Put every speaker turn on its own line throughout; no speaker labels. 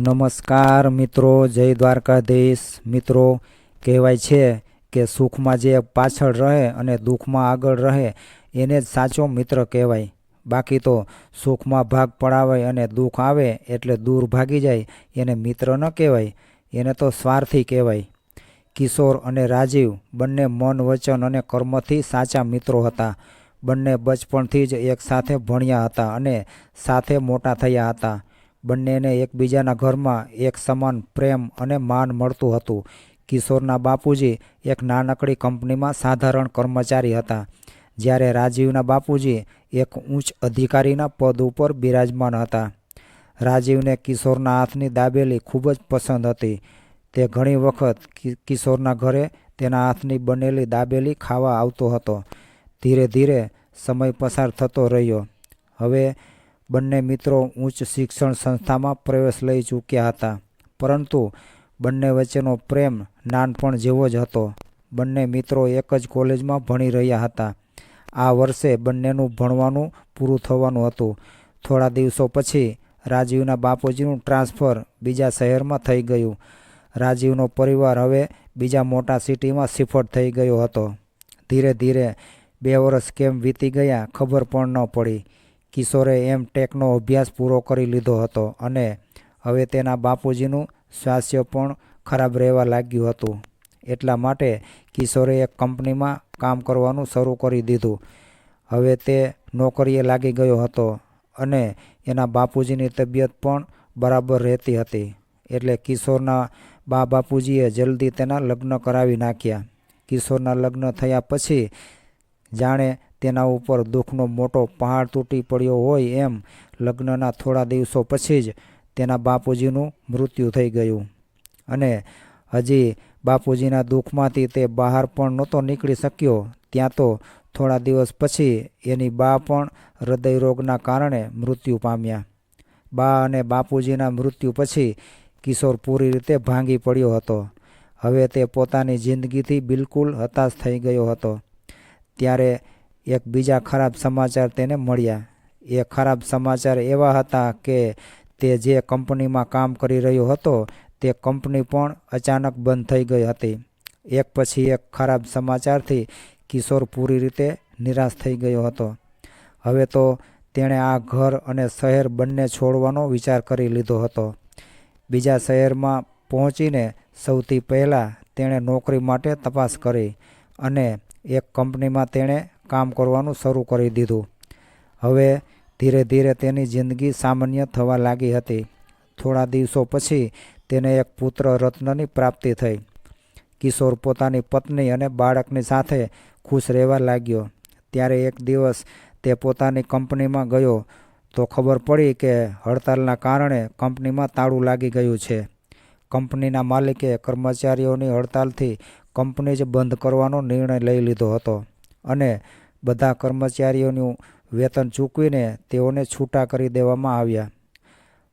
નમસ્કાર મિત્રો, જય દ્વારકાધીશ મિત્રો. કહેવાય છે કે સુખમાં જે પાછળ રહે અને દુઃખમાં આગળ રહે એને જ સાચો મિત્ર કહેવાય. બાકી તો સુખમાં ભાગ પડાવે અને દુઃખ આવે એટલે દૂર ભાગી જાય એને મિત્ર ન કહેવાય, એને તો સ્વાર્થી કહેવાય. કિશોર અને રાજીવ બંને મન, વચન અને કર્મથી સાચા મિત્રો હતા. બંને બચપણથી જ એક સાથે ભણ્યા હતા અને સાથે મોટા થયા હતા. બંનેને એકબીજાના ઘરમાં એક સમાન પ્રેમ અને માન મળતું હતું. કિશોરના બાપુજી એક નાનકડી કંપનીમાં સાધારણ કર્મચારી હતા, જ્યારે રાજીવના બાપુજી એક ઉચ્ચ અધિકારીના પદ ઉપર બિરાજમાન હતા. રાજીવને કિશોરના હાથની દાબેલી ખૂબ જ પસંદ હતી. તે ઘણી વખત કિશોરના ઘરે તેના હાથની બનેલી દાબેલી ખાવા આવતો હતો. ધીરે ધીરે સમય પસાર થતો રહ્યો. હવે બંને મિત્રો ઉચ્ચ શિક્ષણ સંસ્થામાં પ્રવેશ લઈ ચૂક્યા હતા, પરંતુ બંને વચ્ચેનો પ્રેમ નાનપણ જેવો જ હતો. બંને મિત્રો એક જ કોલેજમાં ભણી રહ્યા હતા. આ વર્ષે બંનેનું ભણવાનું પૂરું થવાનું હતું. થોડા દિવસો પછી રાજીવના બાપુજીનું ટ્રાન્સફર બીજા શહેરમાં થઈ ગયું. રાજીવનો પરિવાર હવે બીજા મોટા સિટીમાં શિફ્ટ થઈ ગયો હતો. ધીરે ધીરે 2 વર્ષ કેમ વીતી ગયા ખબર પણ ન પડી. કિશોરે M.Tech.નો અભ્યાસ પૂરો કરી લીધો હતો અને હવે તેના બાપુજીનું સ્વાસ્થ્ય પણ ખરાબ રહેવા લાગ્યું હતું. એટલા માટે કિશોરે એક કંપનીમાં કામ કરવાનું શરૂ કરી દીધું. હવે તે નોકરીએ લાગી ગયો હતો અને એના બાપુજીની તબિયત પણ બરાબર રહેતી હતી. એટલે કિશોરના બાપુજીએ જલ્દી તેના લગ્ન કરાવી નાખ્યા. કિશોરના લગ્ન થયા પછી જાણે તેના ઉપર દુઃખનો મોટો પહાડ તૂટી પડ્યો હોય એમ લગ્નના થોડા દિવસો પછી જ તેના બાપુજીનું મૃત્યુ થઈ ગયું. અને હજી બાપુજીના દુઃખમાંથી તે બહાર પણ નહોતો નીકળી શક્યો ત્યાં તો થોડા દિવસ પછી એની બા પણ હૃદયરોગના કારણે મૃત્યુ પામ્યા. બા અને બાપુજીના મૃત્યુ પછી કિશોર પૂરી રીતે ભાંગી પડ્યો હતો. હવે તે પોતાની જિંદગીથી બિલકુલ હતાશ થઈ ગયો હતો. ત્યારે એક બીજા ખરાબ સમાચાર તેને મળ્યા. એ ખરાબ સમાચાર એવા હતા કે તે જે કંપનીમાં કામ કરી રહ્યો હતો તે કંપની પણ અચાનક બંધ થઈ ગઈ હતી. એક પછી એક ખરાબ સમાચારથી કિશોર પૂરી રીતે નિરાશ થઈ ગયો હતો. હવે તો તેણે આ ઘર અને શહેર બંને છોડવાનો વિચાર કરી લીધો હતો. બીજા શહેરમાં પહોંચીને સૌથી પહેલાં તેણે નોકરી માટે તપાસ કરી અને એક કંપનીમાં તેણે કામ કરવાનું શરૂ કરી દીધું. હવે ધીરે ધીરે તેની જિંદગી સામાન્ય થવા લાગી હતી. થોડા દિવસો પછી તેને એક પુત્ર રત્નની પ્રાપ્તિ થઈ. કિશોર પોતાની પત્ની અને બાળકની સાથે ખુશ રહેવા લાગ્યો. ત્યારે એક દિવસ તે પોતાની કંપનીમાં ગયો તો ખબર પડી કે હડતાલના કારણે કંપનીમાં તાળું લાગી ગયું છે. કંપનીના માલિકે કર્મચારીઓની હડતાલથી કંપની જ બંધ કરવાનો નિર્ણય લઈ લીધો હતો અને બધા કર્મચારીઓનું વેતન ચૂકવીને તેઓને છૂટા કરી દેવામાં આવ્યા.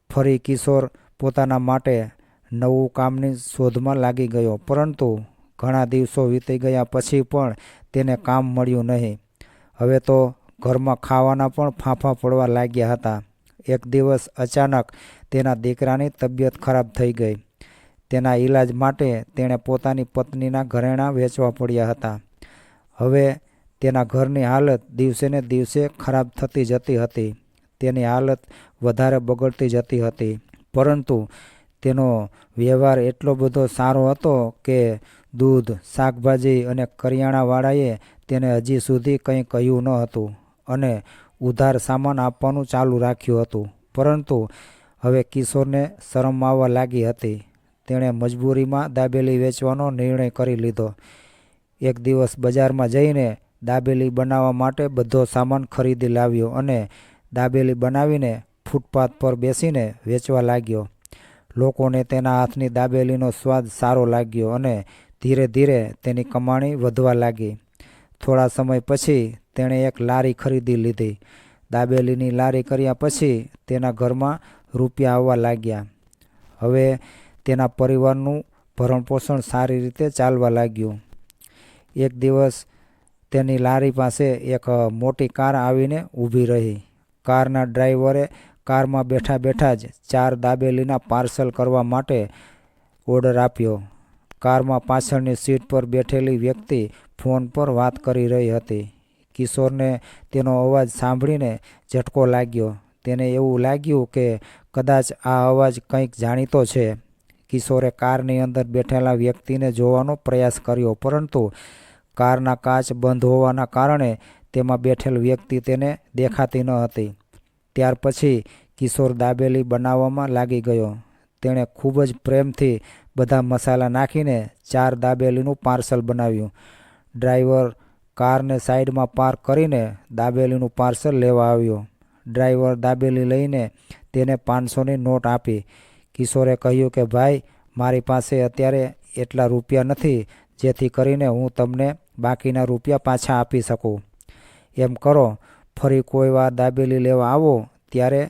ફરી કિશોર પોતાના માટે નવું કામની શોધમાં લાગી ગયો, પરંતુ ઘણા દિવસો વીતી ગયા પછી પણ તેને કામ મળ્યું નહીં. હવે તો ઘરમાં ખાવાના પણ ફાંફા પડવા લાગ્યા હતા. એક દિવસ અચાનક તેના દીકરાની તબિયત ખરાબ થઈ ગઈ. તેના ઈલાજ માટે તેણે પોતાની પત્નીના ઘરેણાં વેચવા પડ્યા હતા. હવે તેના ઘરની હાલત દિવસે ને દિવસે ખરાબ થતી જતી હતી. તેની હાલત વધારે બગડતી જતી હતી, પરંતુ તેનો વ્યવહાર એટલો બધો સારો હતો કે દૂધ, શાકભાજી અને કરિયાણાવાળાએ તેને હજી સુધી કંઈ કહ્યું ન હતું અને ઉધાર સામાન આપવાનું ચાલુ રાખ્યું હતું. પરંતુ હવે કિશોરને શરમ આવવા લાગી હતી. તેણે મજબૂરીમાં દાબેલી વેચવાનો નિર્ણય કરી લીધો. એક દિવસ બજારમાં જઈને દાબેલી બનાવવા માટે બધો સામાન ખરીદી લાવ્યો અને દાબેલી બનાવીને ફૂટપાથ પર બેસીને વેચવા લાગ્યો. લોકોને તેના હાથની દાબેલીનો સ્વાદ સારો લાગ્યો અને ધીરે ધીરે તેની કમાણી વધવા લાગી. થોડા સમય પછી તેણે એક લારી ખરીદી લીધી. દાબેલીની લારી કર્યા પછી તેના ઘરમાં રૂપિયા આવવા લાગ્યા. હવે તેના પરિવારનું ભરણપોષણ સારી રીતે ચાલવા લાગ્યું. એક દિવસ તેની લારી પાસે એક મોટી કાર આવીને ઊભી રહી. કારના ડ્રાઈવરે કારમાં બેઠા બેઠા જ 4 દાબેલીના પાર્સલ કરવા માટે ઓર્ડર આપ્યો. કારમાં પાછળની સીટ પર બેઠેલી વ્યક્તિ ફોન પર વાત કરી રહી હતી. કિશોરને તેનો અવાજ સાંભળીને ઝટકો લાગ્યો. તેને એવું લાગ્યું કે કદાચ આ અવાજ કંઈક જાણીતો છે. કિશોરે કારની અંદર બેઠેલા વ્યક્તિને જોવાનો પ્રયાસ કર્યો, પરંતુ કારના કાચ બંધ હોવાના કારણે તેમાં બેઠેલ વ્યક્તિ તેને દેખાતી ન હતી. ત્યાર પછી કિશોર દાબેલી બનાવવામાં લાગી ગયો. તેણે ખૂબ જ પ્રેમથી બધા મસાલા નાખીને 4 દાબેલીનું પાર્સલ બનાવ્યું. ડ્રાઈવર કારને સાઈડમાં પાર્ક કરીને દાબેલીનું પાર્સલ લેવા આવ્યો. ડ્રાઈવર દાબેલી લઈને તેને 500ની નોટ આપી. કિશોરે કહ્યું કે ભાઈ, મારી પાસે અત્યારે એટલા રૂપિયા નથી જેથી કરીને હું તમને બાકીના રૂપિયા પાછા આપી શકું. એમ કરો, ફરી કોઈ વાર દાબેલી લેવા આવો ત્યારે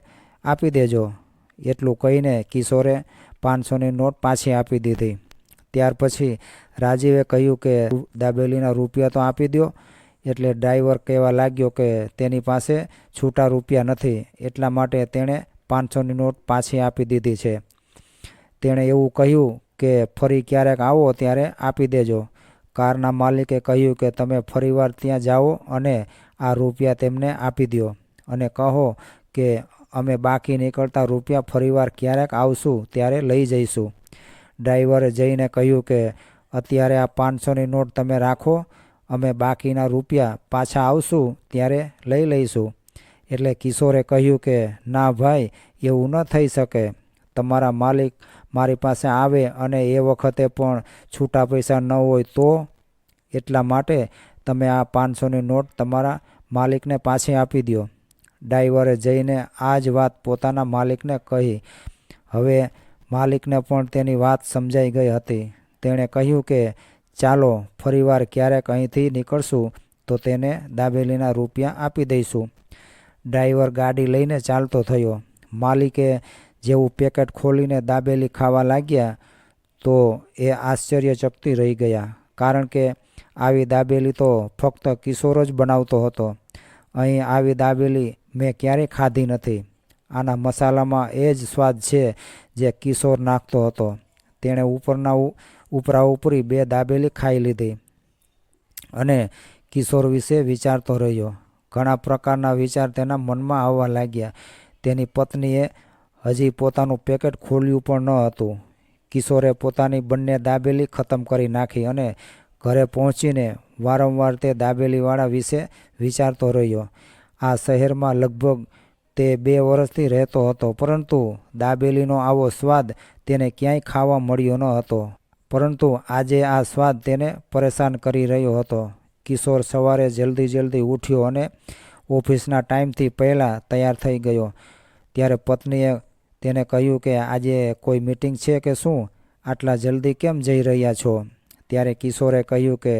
આપી દેજો. એટલું કહીને કિશોરે 500ની નોટ પાછી આપી દીધી. ત્યાર પછી રાજીવે કહ્યું કે દાબેલીના રૂપિયા તો આપી દો. એટલે ડ્રાઈવર કહેવા લાગ્યો કે તેની પાસે છૂટા રૂપિયા નથી, એટલા માટે તેણે 500ની નોટ પાછી આપી દીધી છે. તેણે એવું કહ્યું કે ફરી ક્યારેક આવો ત્યારે આપી દેજો. કારના માલિકે કહ્યું કે તમે ફરીવાર ત્યાં જાઓ અને આ રૂપિયા તેમને આપી દો અને કહો કે અમે બાકી નીકળતા રૂપિયા ફરીવાર ક્યારેક આવશું ત્યારે લઈ જઈશું. ડ્રાઈવરે જઈને કહ્યું કે અત્યારે આ 500ની નોટ તમે રાખો, અમે બાકીના રૂપિયા પાછા આવશું ત્યારે લઈ લઈશું. એટલે કિશોરે કહ્યું કે ના ભાઈ, એવું ન થઈ શકે. તમારા માલિક મારી પાસે આવે અને એ વખતે પણ છૂટા પૈસા ન હોય તો? એટલા માટે તમે આ 500ની નોટ તમારા માલિકને પાછી આપી દો. ડ્રાઈવરે જઈને આ જ વાત પોતાના માલિકને કહી. હવે માલિકને પણ તેની વાત સમજાઈ ગઈ હતી. તેણે કહ્યું કે ચાલો ફરીવાર ક્યારેક અહીંથી નીકળશું તો તેને દાબેલીના રૂપિયા આપી દઈશું. ડ્રાઈવર ગાડી લઈને ચાલતો થયો. માલિકે જેવું પેકેટ ખોલીને દાબેલી ખાવા લાગ્યા તો એ આશ્ચર્યચકિત રહી ગયા, કારણ કે આવી દાબેલી તો ફક્ત કિશોર જ બનાવતો હતો. અહીં આવી દાબેલી મેં ક્યારેય ખાધી નથી. આના મસાલામાં એ જ સ્વાદ છે જે કિશોર નાખતો હતો. તેણે ઉપરા ઉપરી 2 દાબેલી ખાઈ લીધી અને કિશોર વિશે વિચારતો રહ્યો. ઘણા પ્રકારના વિચાર તેના મનમાં આવવા લાગ્યા. તેની પત્નીએ હજી પોતાનું પેકેટ ખોલ્યું પણ ન હતું. કિશોરે પોતાની બંને દાબેલી ખતમ કરી નાખી અને ઘરે પહોંચીને વારંવાર તે દાબેલીવાળા વિશે વિચારતો રહ્યો. આ શહેરમાં લગભગ તે 2 વર્ષથી રહેતો હતો, પરંતુ દાબેલીનો આવો સ્વાદ તેને ક્યાંય ખાવા મળ્યો ન હતો. પરંતુ આજે આ સ્વાદ તેને પરેશાન કરી રહ્યો હતો. કિશોર સવારે જલ્દી ઉઠ્યો અને ઓફિસના ટાઈમથી પહેલાં તૈયાર થઈ ગયો. ત્યારે પત્નીએ તેને કહ્યું કે આજે કોઈ મીટિંગ છે કે શું? આટલા જલ્દી કેમ જઈ રહ્યા છો? ત્યારે કિશોરે કહ્યું કે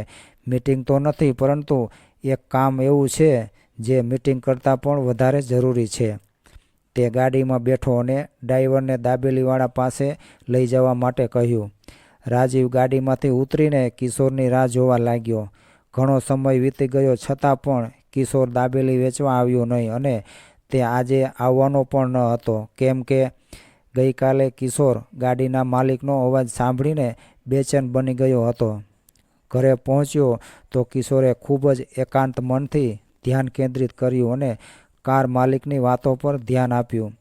મીટિંગ તો નથી, પરંતુ એક કામ એવું છે જે મીટિંગ કરતાં પણ વધારે જરૂરી છે. તે ગાડીમાં બેઠો અને ડ્રાઈવરને દાબેલીવાળા પાસે લઈ જવા માટે કહ્યું. રાજીવ ગાડીમાંથી ઉતરીને કિશોરની રાહ જોવા લાગ્યો. ઘણો સમય વીતી ગયો છતાં પણ કિશોર દાબેલી વેચવા આવ્યો નહીં અને તે આજે આવવાનો પણ ન હતો, કેમ કે ગઈકાલે કિશોર ગાડીના માલિકનો અવાજ સાંભળીને બેચેન બની ગયો હતો. ઘરે પહોંચ્યો તો કિશોરે ખૂબ જ એકાંત મનથી ધ્યાન કેન્દ્રિત કર્યું અને કાર માલિકની વાતો પર ધ્યાન આપ્યું.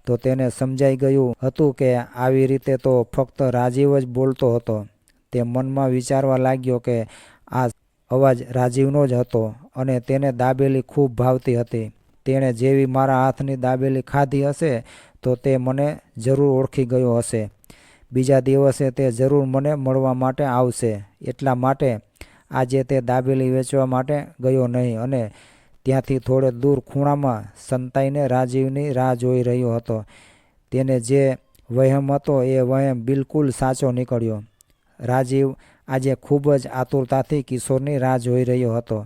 તો તેને સમજાઈ ગયું હતું કે આવી રીતે તો ફક્ત રાજીવ જ બોલતો હતો. તે મનમાં વિચારવા લાગ્યો કે આ અવાજ રાજીવનો જ હતો અને તેને દાબેલી ખૂબ ભાવતી હતી. તેણે જેવી મારા હાથની દાબેલી ખાધી હશે તો તે મને જરૂર ઓળખી ગયો હશે. બીજા દિવસે તે જરૂર મને મળવા માટે આવશે. એટલા માટે આજે તે દાબેલી વેચવા માટે ગયો નહીં અને ત્યાંથી થોડે દૂર ખૂણામાં સંતાઈને રાજીવની રાહ જોઈ રહ્યો હતો. તેને જે વહેમ હતો એ વહેમ બિલકુલ સાચો નીકળ્યો. રાજીવ આજે ખૂબ જ આતુરતાથી કિશોરની રાહ જોઈ રહ્યો હતો.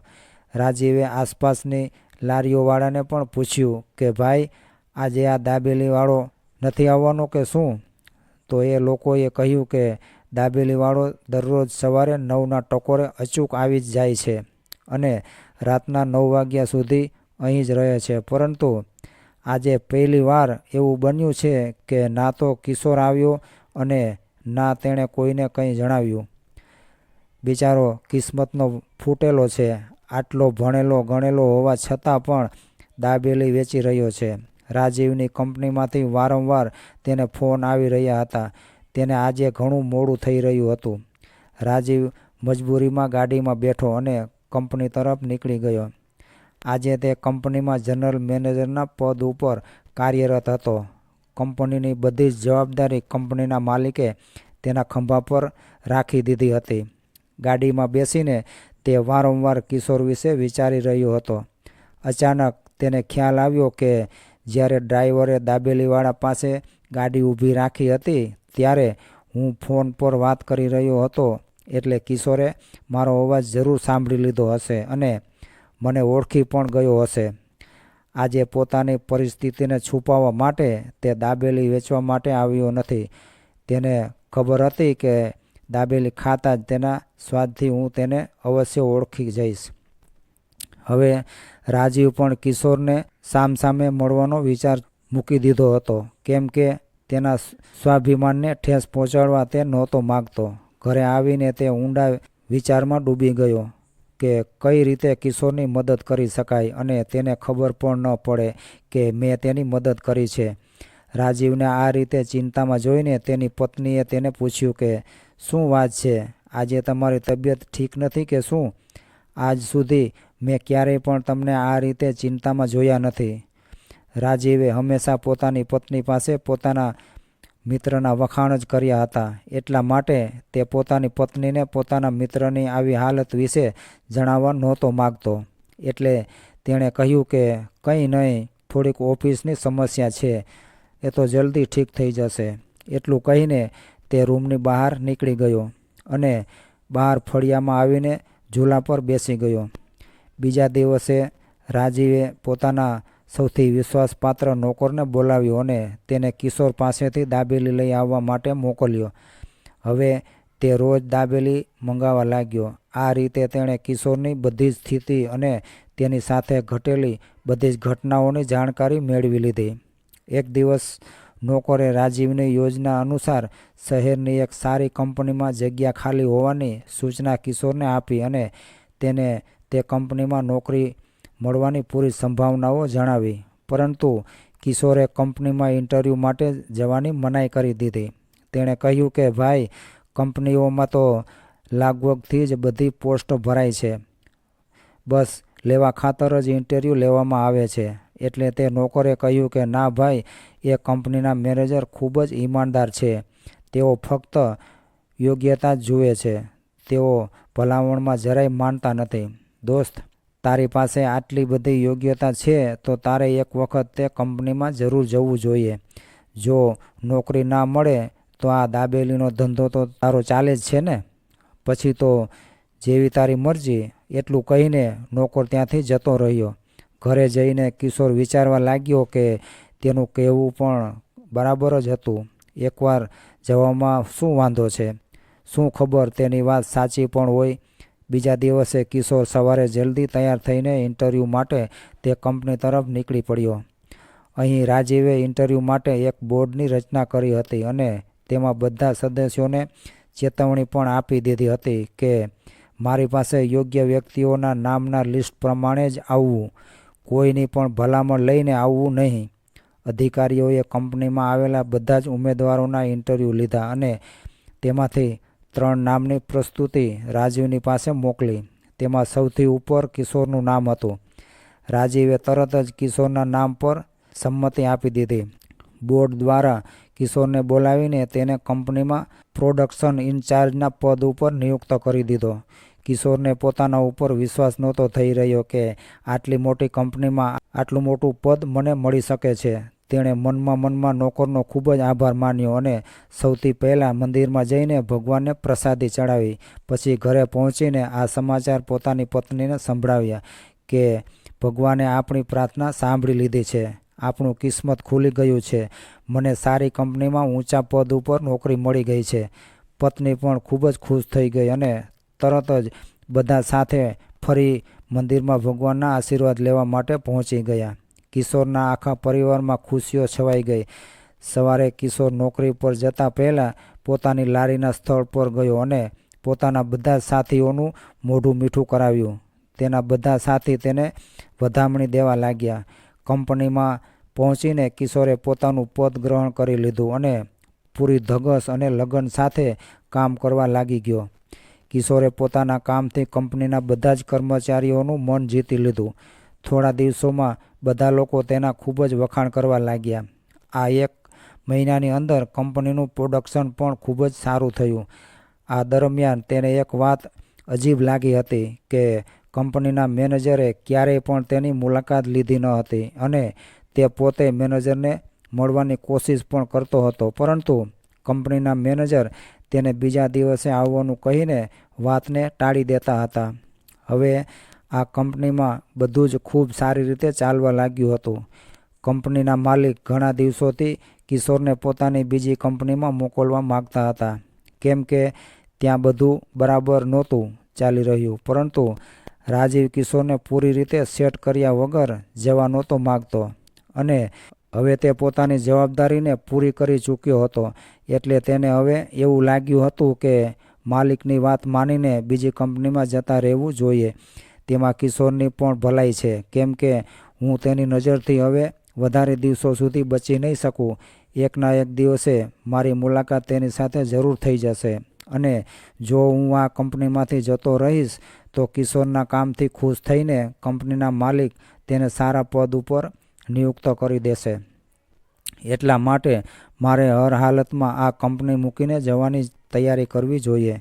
રાજીવે આસપાસની લારીઓવાળાને પણ પૂછ્યું કે ભાઈ, આજે આ દાબેલીવાળો નથી આવવાનો કે શું? તો એ લોકોએ કહ્યું કે દાબેલીવાળો દરરોજ સવારે 9ના ટકોરે અચૂક આવી જ જાય છે અને રાતના 9 વાગ્યા સુધી અહીં જ રહે છે, પરંતુ આજે પહેલી વાર એવું બન્યું છે કે ના તો કિશોર આવ્યો અને ના તેણે કોઈને કંઈ જણાવ્યું. બિચારો કિસ્મતનો ફૂટેલો છે. આટલો ભણેલો ગણેલો હોવા છતાં પણ દાબેલી વેચી રહ્યો છે. રાજીવની કંપનીમાંથી વારંવાર તેને ફોન આવી રહ્યા હતા. તેને આજે ઘણું મોડું થઈ રહ્યું હતું. રાજીવ મજબૂરીમાં ગાડીમાં બેઠો અને કંપની તરફ નીકળી ગયો. આજે તે કંપનીમાં જનરલ મેનેજરના પદ ઉપર કાર્યરત હતો. કંપનીની બધી જ જવાબદારી કંપનીના માલિકે તેના ખંભા પર રાખી દીધી હતી. ગાડીમાં બેસીને તે વારંવાર કિશોર વિશે વિચારી રહ્યો હતો. અચાનક તેને ખ્યાલ આવ્યો કે જ્યારે ડ્રાઈવરે દાબેલીવાળા પાસે ગાડી ઊભી રાખી હતી ત્યારે હું ફોન પર વાત કરી રહ્યો હતો, એટલે કિશોરે મારો અવાજ જરૂર સાંભળી લીધો હશે અને મને ઓળખી પણ ગયો હશે. આજે પોતાની પરિસ્થિતિને છુપાવવા માટે તે દાબેલી વેચવા માટે આવ્યો નથી. તેને ખબર હતી કે દાબેલી ખાતા જ તેના સ્વાદથી હું તેને અવશ્ય ઓળખી જઈશ. હવે રાજીવ પણ કિશોરને સામસામે મળવાનો વિચાર મૂકી દીધો હતો, કેમ કે તેના સ્વાભિમાનને ઠેસ પહોંચાડવા તે નહોતો માગતો. ઘરે આવીને તે ઊંડા વિચારમાં ડૂબી ગયો કે કઈ રીતે કિશોરની મદદ કરી શકાય અને તેને ખબર પણ ન પડે કે મેં તેની મદદ કરી છે. રાજીવને આ રીતે ચિંતામાં જોઈને તેની પત્નીએ તેને પૂછ્યું કે શું વાત છે? આજે તમારી તબિયત ઠીક નથી કે શું? આજ સુધી મેં ક્યારેય પણ તમને આ રીતે ચિંતામાં જોયા નથી. રાજીવે હંમેશા પોતાની પત્ની પાસે પોતાના મિત્રના વખાણ જ કર્યા હતા. એટલા માટે તે પોતાની પત્નીને પોતાના મિત્રની આવી હાલત વિશે જણાવવા નહોતો માગતો. એટલે તેણે કહ્યું કે કંઈ નહીં, થોડીક ઓફિસની સમસ્યા છે, એ તો જલ્દી ઠીક થઈ જશે. એટલું કહીને તે રૂમની બહાર નીકળી ગયો અને બહાર ફળિયામાં આવીને ઝૂલા પર બેસી ગયો. બીજા દિવસે રાજીવે પોતાના સૌથી વિશ્વાસપાત્ર નોકરને બોલાવ્યો અને તેને કિશોર પાસેથી દાબેલી લઈ આવવા માટે મોકલ્યો. હવે તે રોજ દાબેલી મંગાવવા લાગ્યો. આ રીતે તેણે કિશોરની બધી જ સ્થિતિ અને તેની સાથે ઘટેલી બધી જ ઘટનાઓની જાણકારી મેળવી લીધી. એક દિવસ નોકરે રાજીવની યોજના અનુસાર શહેરની એક સારી કંપનીમાં જગ્યા ખાલી હોવાની સૂચના કિશોરને આપી અને તેને તે કંપનીમાં નોકરી મળવાની પૂરી સંભાવનાઓ જણાવી. પરંતુ કિશોરે કંપનીમાં ઇન્ટરવ્યૂ માટે જવાની મનાઈ કરી દીધી. તેણે કહ્યું કે ભાઈ, કંપનીઓમાં તો લાગવગથી જ બધી પોસ્ટો ભરાય છે, બસ લેવા ખાતર જ ઇન્ટરવ્યૂ લેવામાં આવે છે. એટલે તે નોકરે કહ્યું કે ના ભાઈ, એ કંપનીના મેનેજર ખૂબ જ ઈમાનદાર છે. તેઓ ફક્ત યોગ્યતા જ જુએ છે, તેઓ ભલામણમાં જરાય માનતા નથી. દોસ્ત, તારી પાસે આટલી બધી યોગ્યતા છે તો તારે એક વખત તે કંપનીમાં જરૂર જવું જોઈએ. જો નોકરી ના મળે તો આ દાબેલીનો ધંધો તો તારો ચાલે જ છે ને, પછી તો જેવી તારી મરજી. એટલું કહીને નોકર ત્યાંથી જતો રહ્યો. ઘરે જઈને કિશોર વિચારવા લાગ્યો કે તેનું કહેવું પણ બરાબર જ હતું. એકવાર જવામાં શું વાંધો છે? શું ખબર તેની વાત સાચી પણ હોય. બીજા દિવસે કિશોર સવારે જલ્દી તૈયાર થઈને ઇન્ટરવ્યૂ માટે તે કંપની તરફ નીકળી પડ્યો. અહીં રાજીવે ઇન્ટરવ્યૂ માટે એક બોર્ડની રચના કરી હતી અને તેમાં બધા સદસ્યોને ચેતવણી પણ આપી દીધી હતી કે મારી પાસે યોગ્ય વ્યક્તિઓના નામના લિસ્ટ પ્રમાણે જ આવવું, કોઈની પણ ભલામણ લઈને આવવું નહીં. અધિકારીઓએ કંપનીમાં આવેલા બધા જ ઉમેદવારોના ઇન્ટરવ્યૂ લીધા અને તેમાંથી 3 નામની પ્રસ્તુતિ રાજીવની પાસે મોકલી. તેમાં સૌથી ઉપર કિશોરનું નામ હતું. રાજીવે તરત જ કિશોરના નામ પર સંમતિ આપી દીધી. બોર્ડ દ્વારા કિશોરને બોલાવીને તેને કંપનીમાં પ્રોડક્શન ઇન્ચાર્જના પદ ઉપર નિયુક્ત કરી દીધો. કિશોરને પોતાના ઉપર વિશ્વાસ નહોતો થઈ રહ્યો કે આટલી મોટી કંપનીમાં આટલું મોટું પદ મને મળી શકે છે. તેણે મનમાં નોકરનો ખૂબ જ આભાર માન્યો અને સૌથી પહેલાં મંદિરમાં જઈને ભગવાનને પ્રસાદી ચડાવી. પછી ઘરે પહોંચીને આ સમાચાર પોતાની પત્નીને સંભળાવ્યા કે ભગવાને આપણી પ્રાર્થના સાંભળી લીધી છે, આપણું કિસ્મત ખુલી ગયું છે, મને સારી કંપનીમાં ઊંચા પદ ઉપર નોકરી મળી ગઈ છે. પત્ની પણ ખૂબ જ ખુશ થઈ ગઈ અને તરત જ બધા સાથે ફરી મંદિરમાં ભગવાનના આશીર્વાદ લેવા માટે પહોંચી ગયા. કિશોરના આખા પરિવારમાં ખુશીઓ છવાઈ ગઈ. સવારે કિશોર નોકરી પર જતા પહેલાં પોતાની લારીના સ્થળ પર ગયો અને પોતાના બધા સાથીઓનું મોઢું મીઠું કરાવ્યું. તેના બધા સાથી તેને વધામણી દેવા લાગ્યા. કંપનીમાં પહોંચીને કિશોરે પોતાનું પદ ગ્રહણ કરી લીધું અને પૂરી ધગશ અને લગન સાથે કામ કરવા લાગી ગયો. કિશોરે પોતાના કામથી કંપનીના બધા જ કર્મચારીઓનું મન જીતી લીધું. થોડા દિવસોમાં બધા લોકો તેના ખૂબ જ વખાણ કરવા લાગ્યા. આ 1 મહિનાની અંદર કંપનીનું પ્રોડક્શન પણ ખૂબ જ સારું થયું. આ દરમિયાન તેને એક વાત અજીબ લાગી હતી કે કંપનીના મેનેજરે ક્યારેય પણ તેની મુલાકાત લીધી ન હતી અને તે પોતે મેનેજરને મળવાની કોશિશ પણ કરતો હતો, પરંતુ કંપનીના મેનેજર તેને બીજા દિવસે આવવાનું કહીને વાતને ટાળી દેતા હતા. હવે આ કંપનીમાં બધું જ ખૂબ સારી રીતે ચાલવા લાગ્યું હતું. કંપનીના માલિક ઘણા દિવસોથી કિશોરને પોતાની બીજી કંપનીમાં મોકલવા માગતા હતા, કેમ કે ત્યાં બધું બરાબર નહોતું ચાલી રહ્યું. પરંતુ રાજીવ કિશોરને પૂરી રીતે સેટ કર્યા વગર જવા નહોતો માગતો અને હવે તે પોતાની જવાબદારીને પૂરી કરી ચૂક્યો હતો. એટલે તેને હવે એવું લાગ્યું હતું કે માલિકની વાત માનીને બીજી કંપનીમાં જતા રહેવું જોઈએ. તેમાં કિશોરની પણ ભલાઈ છે, કેમ કે હું તેની નજરથી હવે વધારે દિવસો સુધી બચી નહીં શકું. એકના એક દિવસે મારી મુલાકાત તેની સાથે જરૂર થઈ જશે અને જો હું આ કંપનીમાંથી જતો રહીશ તો કિશોરના કામથી ખુશ થઈને કંપનીના માલિક તેને સારા પદ ઉપર નિયુક્ત કરી દેશે. એટલા માટે મારે હર હાલતમાં આ કંપની મૂકીને જવાની તૈયારી કરવી જોઈએ.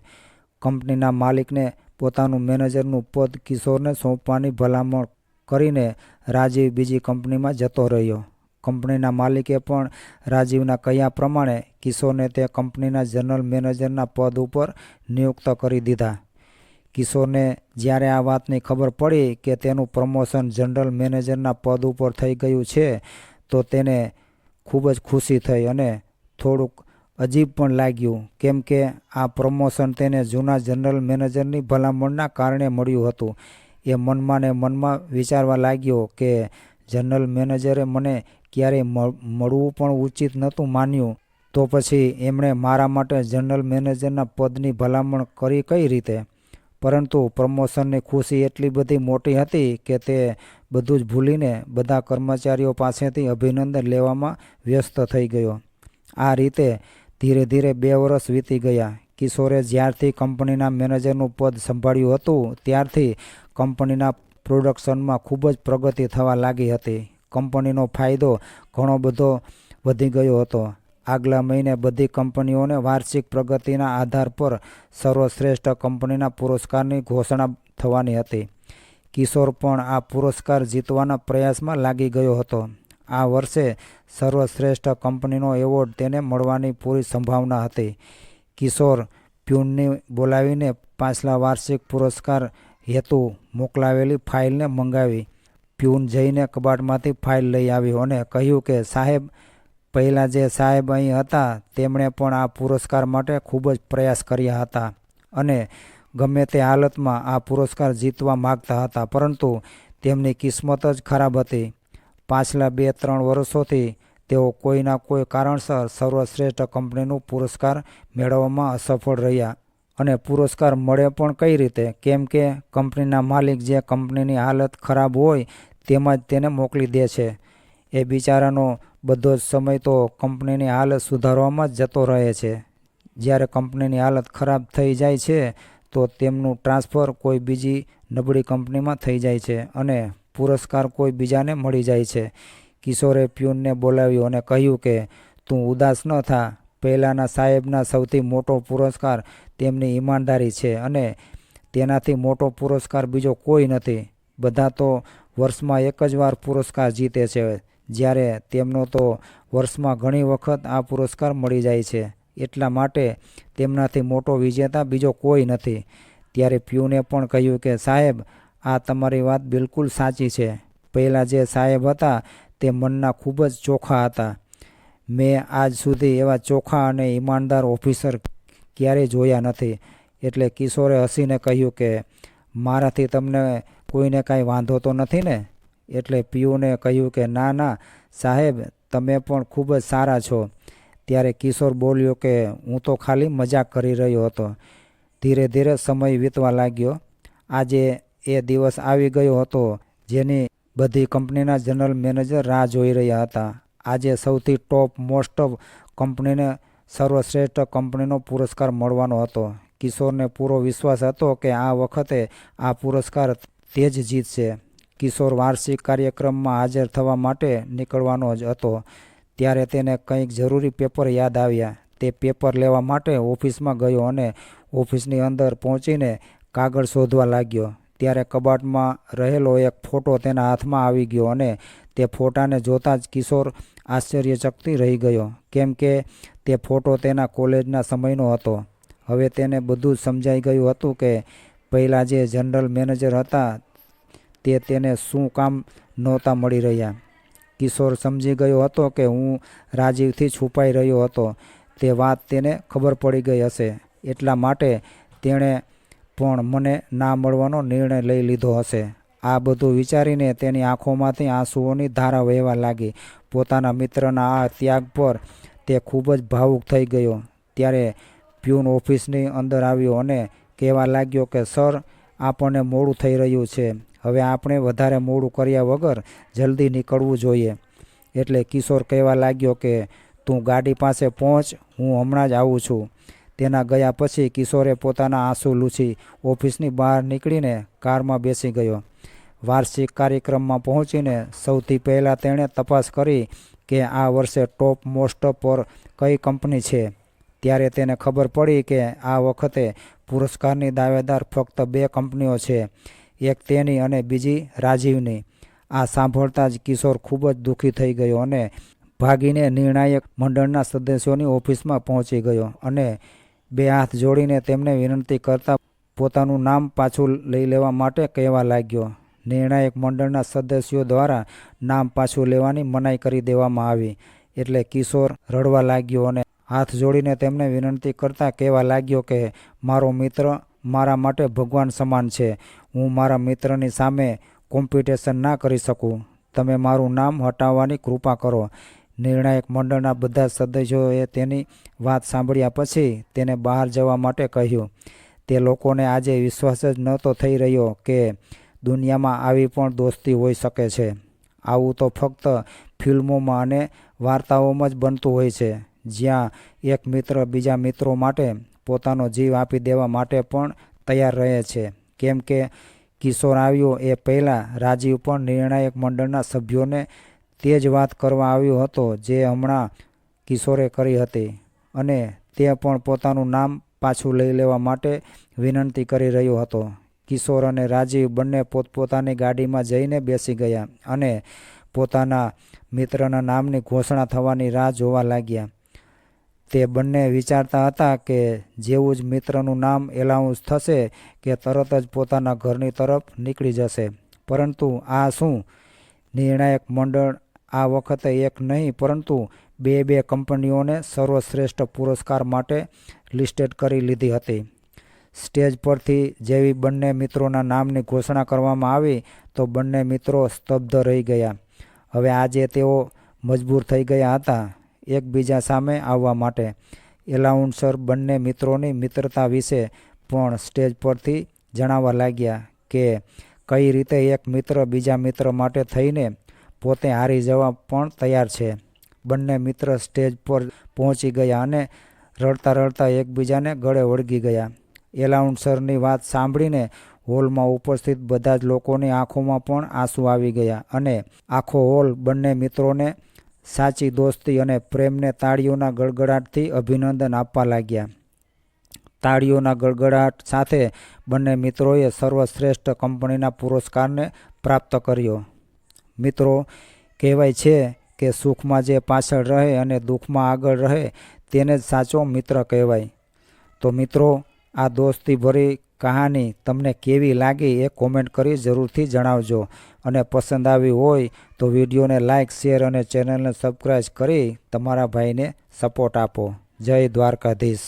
કંપનીના માલિકને પોતાનું મેનેજરનું પદ કિશોરને સોંપવાની ભલામણ કરીને રાજીવ બીજી કંપનીમાં જતો રહ્યો. કંપનીના માલિકે પણ રાજીવના કહ્યા પ્રમાણે કિશોરને તે કંપનીના જનરલ મેનેજરના પદ ઉપર નિયુક્ત કરી દીધા. કિશોરને જ્યારે આ વાતની ખબર પડી કે તેનું પ્રમોશન જનરલ મેનેજરના પદ ઉપર થઈ ગયું છે તો તેને ખૂબ જ ખુશી થઈ અને થોડુંક અજીબ પણ લાગ્યું, કેમ કે આ પ્રમોશન તેને જૂના જનરલ મેનેજરની ભલામણના કારણે મળ્યું હતું. એ મનમાં ને મનમાં વિચારવા લાગ્યો કે જનરલ મેનેજરે મને ક્યારેય મળવું પણ ઉચિત નહોતું માન્યું, તો પછી એમણે મારા માટે જનરલ મેનેજરના પદની ભલામણ કરી કઈ રીતે? પરંતુ પ્રમોશનની ખુશી એટલી બધી મોટી હતી કે તે બધું જ ભૂલીને બધા કર્મચારીઓ પાસેથી અભિનંદન લેવામાં વ્યસ્ત થઈ ગયો. આ રીતે ધીરે ધીરે 2 વર્ષ વીતી ગયા. કિશોરે જ્યારથી કંપનીના મેનેજરનું પદ સંભાળ્યું હતું ત્યારથી કંપનીના પ્રોડક્શનમાં ખૂબ જ પ્રગતિ થવા લાગી હતી. કંપનીનો ફાયદો ઘણો બધો વધી ગયો હતો. આગલા મહિને બધી કંપનીઓને વાર્ષિક પ્રગતિના આધાર પર સર્વશ્રેષ્ઠ કંપનીના પુરસ્કારની ઘોષણા થવાની હતી. કિશોર પણ આ પુરસ્કાર જીતવાના પ્રયાસમાં લાગી ગયો હતો. આ વર્ષે સર્વશ્રેષ્ઠ કંપનીનો એવોર્ડ તેને મળવાની પૂરી સંભાવના હતી. કિશોર પ્યુનને બોલાવીને પાછલા વાર્ષિક પુરસ્કાર હેતુ મોકલાવેલી ફાઇલને મંગાવી. પ્યુન જઈને કબાટમાંથી ફાઇલ લઈ આવ્યો અને કહ્યું કે સાહેબ, પહેલાં જે સાહેબ અહીં હતા તેમણે પણ આ પુરસ્કાર માટે ખૂબ જ પ્રયાસ કર્યા હતા અને ગમે તે હાલતમાં આ પુરસ્કાર જીતવા માગતા હતા, પરંતુ તેમની કિસ્મત જ ખરાબ હતી. પાછલા 2-3 વર્ષોથી તેઓ કોઈના કોઈ કારણસર સર્વશ્રેષ્ઠ કંપનીનું પુરસ્કાર મેળવવામાં અસફળ રહ્યા અને પુરસ્કાર મળે પણ કઈ રીતે, કેમ કે કંપનીના માલિક જે કંપનીની હાલત ખરાબ હોય તેમાં જ તેને મોકલી દે છે. એ બિચારાનો બધો જ સમય તો કંપનીની હાલત સુધારવામાં જ જતો રહે છે. જ્યારે કંપનીની હાલત ખરાબ થઈ જાય છે તો તેમનું ટ્રાન્સફર કોઈ બીજી નબળી કંપનીમાં થઈ જાય છે અને પુરસ્કાર કોઈ બીજાને મળી જાય છે. કિશોરે પ્યુનને બોલાવ્યો અને કહ્યું કે તું ઉદાસ ન થા. પહેલાંના સાહેબના સૌથી મોટો પુરસ્કાર તેમની ઈમાનદારી છે અને તેનાથી મોટો પુરસ્કાર બીજો કોઈ નથી. બધા તો વર્ષમાં એક જ વાર પુરસ્કાર જીતે છે, જ્યારે તેમનો તો વર્ષમાં ઘણી વખત આ પુરસ્કાર મળી જાય છે. એટલા માટે તેમનાથી મોટો વિજેતા બીજો કોઈ નથી. ત્યારે પ્યુને પણ કહ્યું કે સાહેબ, આ તમારી વાત બિલકુલ સાચી છે. પહેલાં જે સાહેબ હતા તે મનના ખૂબ જ ચોખ્ખા હતા. મેં આજ સુધી એવા ચોખ્ખા અને ઈમાનદાર ઓફિસર ક્યારેય જોયા નથી. એટલે કિશોરે હસીને કહ્યું કે મારાથી તમને કોઈને કાંઈ વાંધો તો નથી ને? એટલે પિયુને કહ્યું કે ના ના સાહેબ, તમે પણ ખૂબ જ સારા છો. ત્યારે કિશોર બોલ્યો કે હું તો ખાલી મજાક કરી રહ્યો હતો. ધીરે ધીરે સમય વીતવા લાગ્યો. આજે એ દિવસ આવી ગયો હતો જેની બધી કંપનીના જનરલ મેનેજર રાહ જોઈ રહ્યા હતા. આજે સૌથી ટોપ મોસ્ટ કંપનીને સર્વશ્રેષ્ઠ કંપનીનો પુરસ્કાર મળવાનો હતો. કિશોરને પૂરો વિશ્વાસ હતો કે આ વખતે આ પુરસ્કાર તે જ જીતશે. કિશોર વાર્ષિક કાર્યક્રમમાં હાજર થવા માટે નીકળવાનો જ હતો. ત્યારે તેને કંઈક જરૂરી પેપર યાદ આવ્યા. તે પેપર લેવા માટે ઓફિસમાં ગયો અને ઓફિસની અંદર પહોંચીને કાગળ શોધવા લાગ્યો. ત્યારે કબાટમાં રહેલો એક ફોટો તેના હાથમાં આવી ગયો અને તે ફોટાને જોતાં જ કિશોર આશ્ચર્યચકિત રહી ગયો, કેમ કે તે ફોટો તેના કોલેજના સમયનો હતો. હવે તેને બધું જ સમજાઈ ગયું હતું કે પહેલાં જે જનરલ મેનેજર હતા તે તેને શું કામ નહોતા મળી રહ્યા. કિશોર સમજી ગયો હતો કે હું રાજીવથી છુપાઈ રહ્યો હતો. તે વાત તેને ખબર પડી ગઈ હશે, એટલા માટે તેણે પણ મને ના મળવાનો નિર્ણય લઈ લીધો હશે. આ બધું વિચારીને તેની આંખોમાંથી આંસુઓની ધારા વહેવા લાગી. પોતાના મિત્રના આ ત્યાગ પર તે ખૂબ જ ભાવુક થઈ ગયો. ત્યારે પ્યુન ઓફિસની અંદર આવ્યો અને કહેવા લાગ્યો કે સર, આપણને મોડું થઈ રહ્યું છે. હવે આપણે વધારે મોડું કર્યા વગર જલ્દી નીકળવું જોઈએ. એટલે કિશોર કહેવા લાગ્યો કે તું ગાડી પાસે પહોંચ, હું હમણાં જ આવું છું. તેના ગયા પછી કિશોરે પોતાના આંસુ લૂછી ઓફિસની બહાર નીકળીને કારમાં બેસી ગયો. વાર્ષિક કાર્યક્રમમાં પહોંચીને સૌથી પહેલાં તેણે તપાસ કરી કે આ વર્ષે ટોપ મોસ્ટ પર કઈ કંપની છે. ત્યારે તેને ખબર પડી કે આ વખતે પુરસ્કારની દાવેદાર ફક્ત 2 કંપનીઓ છે, એક તેની અને બીજી રાજીવની. આ સાંભળતા જ કિશોર ખૂબ જ દુઃખી થઈ ગયો અને ભાગીને નિર્ણાયક મંડળના સદસ્યોની ઓફિસમાં પહોંચી ગયો અને 2 હાથ જોડીને તેમને વિનંતી કરતા પોતાનું નામ પાછું લઈ લેવા માટે કહેવા લાગ્યો. નિર્ણાયક મંડળના સદસ્યો દ્વારા નામ પાછું લેવાની મનાઈ કરી દેવામાં આવી. એટલે કિશોર રડવા લાગ્યો અને હાથ જોડીને તેમને વિનંતી કરતા કહેવા લાગ્યો કે મારો મિત્ર મારા માટે ભગવાન સમાન છે. હું મારા મિત્રની સામે કોમ્પિટિશન ના કરી શકું. તમે મારું નામ હટાવવાની કૃપા કરો. નિર્ણાયક મંડળના બધા સદસ્યોએ તેની વાત સાંભળ્યા પછી તેને બહાર જવા માટે કહ્યું. તે લોકોને આજે વિશ્વાસ જ નહોતો થઈ રહ્યો કે દુનિયામાં આવી પણ દોસ્તી હોઈ શકે છે. આવું તો ફક્ત ફિલ્મોમાં અને વાર્તાઓમાં જ બનતું હોય છે, જ્યાં એક મિત્ર બીજા મિત્રો માટે પોતાનો જીવ આપી દેવા માટે પણ તૈયાર રહે છે. કેમ કે કિશોર આવ્યો એ પહેલાં રાજીવ પણ નિર્ણાયક મંડળના સભ્યોને તે જ વાત કરવા આવ્યો હતો જે હમણાં કિશોરે કરી હતી, અને તે પણ પોતાનું નામ પાછું લઈ લેવા માટે વિનંતી કરી રહ્યો હતો. કિશોર અને રાજીવ બંને પોતપોતાની ગાડીમાં જઈને બેસી ગયા અને પોતાના મિત્રના નામની ઘોષણા થવાની રાહ જોવા લાગ્યા. તે બંને વિચારતા હતા કે જેવું જ મિત્રનું નામ એલાઉન્સ થશે કે તરત જ પોતાના ઘરની તરફ નીકળી જશે. પરંતુ આ શું? નિર્ણાયક મંડળ આ વખતે એક નહીં પરંતુ 2 કંપનીઓને સર્વશ્રેષ્ઠ પુરસ્કાર માટે લિસ્ટેડ કરી લીધી હતી. સ્ટેજ પરથી જેવી બંને મિત્રોના નામની ઘોષણા કરવામાં આવી તો બંને મિત્રો સ્તબ્ધ રહી ગયા. હવે આજે તેઓ મજબૂર થઈ ગયા હતા એકબીજા સામે આવવા માટે. એલાઉન્સર બંને મિત્રોની મિત્રતા વિશે પણ સ્ટેજ પરથી જણાવવા લાગ્યા કે કઈ રીતે એક મિત્ર બીજા મિત્ર માટે થઈને પોતે હારી જવા પણ તૈયાર છે. બંને મિત્ર સ્ટેજ પર પહોંચી ગયા અને રડતા રડતા એકબીજાને ગળે વળગી ગયા. એલાઉન્સરની વાત સાંભળીને હોલમાં ઉપસ્થિત બધા જ લોકોની આંખોમાં પણ આંસુ આવી ગયા અને આખો હોલ બંને મિત્રોને સાચી દોસ્તી અને પ્રેમને તાળીઓના ગડગડાટથી અભિનંદન આપવા લાગ્યા. તાળીઓના ગડગડાટ સાથે બંને મિત્રોએ સર્વશ્રેષ્ઠ કંપનીના પુરસ્કારને પ્રાપ્ત કર્યો. મિત્રો, કહેવાય છે કે સુખમાં જે પાછળ રહે અને દુઃખમાં આગળ રહે તેને જ સાચો મિત્ર કહેવાય. તો મિત્રો, આ દોસ્તીભરી કહાની તમને કેવી લાગી એ કોમેન્ટ કરી જરૂરથી જણાવજો. અને પસંદ આવી હોય તો વિડીયોને લાઇક, શેર અને ચેનલને સબસ્ક્રાઈબ કરી તમારા ભાઈને સપોર્ટ આપો. જય દ્વારકાધીશ.